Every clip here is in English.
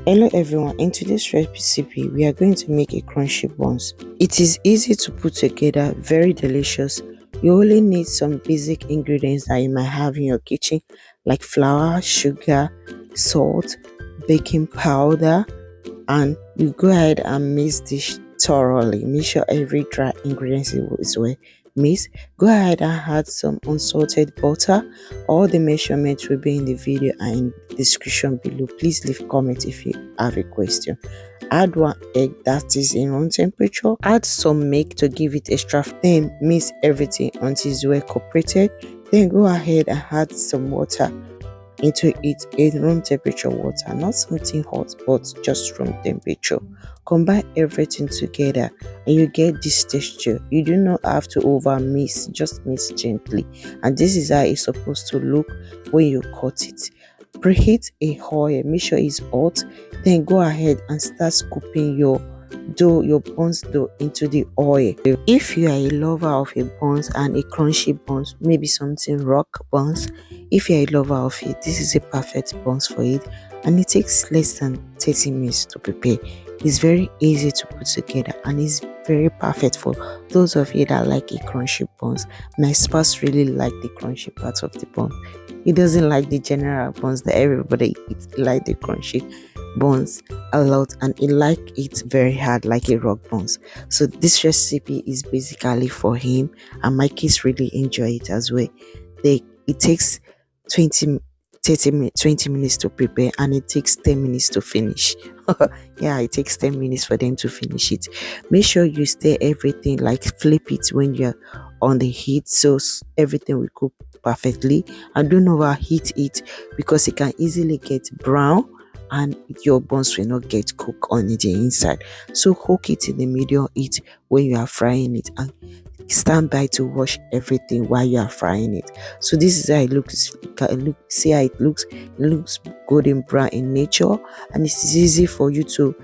Hello everyone, in today's recipe we are going to make a crunchy buns. It is easy to put together, very delicious. You only need some basic ingredients that you might have in your kitchen like flour, sugar, salt, baking powder, and you go ahead and mix this thoroughly. Make sure every dry ingredient is well mixed. Go ahead and add some unsalted butter. All the measurements will be in the video and in the description below. Please leave comment if you have a question. Add one egg that is in room temperature. Add some milk to give it extra. Then mix everything until it's well cooperated. Then go ahead and add some water into it, a room temperature water, not something hot but just room temperature. Combine everything together and you get this texture. You do not have to over mix, just mix gently, and this is how it's supposed to look when you cut it. Preheat a oil, make sure it's hot, then go ahead and start scooping your buns dough into the oil. If you are a lover of a buns and a crunchy buns, maybe something rock buns, if you're a lover of it, this is a perfect buns for it, and it takes less than 30 minutes to prepare. It's very easy to put together and it's very perfect for those of you that like a crunchy buns. My spouse really like the crunchy part of the bun. He doesn't like the general buns that everybody eats. He like the crunchy buns a lot, and he like it very hard like a rock buns. So this recipe is basically for him, and my kids really enjoy it as well. It takes 20 minutes to prepare, and it takes 10 minutes to finish. Yeah, it takes 10 minutes for them to finish it. Make sure you stir everything, like flip it when you're on the heat so everything will cook perfectly, and don't overheat it because it can easily get brown and your buns will not get cooked on the inside. So cook it in the medium heat when you are frying it, and stand by to wash everything while you are frying it. So this is how it looks. See how it looks. It looks golden brown in nature, and it is easy for you to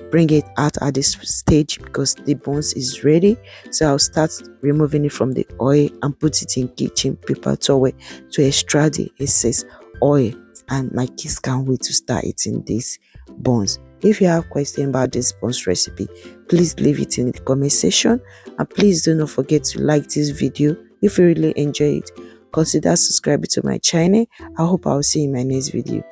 bring it out at this stage because the buns is ready. So I'll start removing it from the oil and put it in kitchen paper towel to extract the excess oil, and my kids can't wait to start eating these buns. If you have questions about this buns recipe, please leave it in the comment section, and please do not forget to like this video. If you really enjoy it, consider subscribing to my channel. I hope I'll see you in my next video.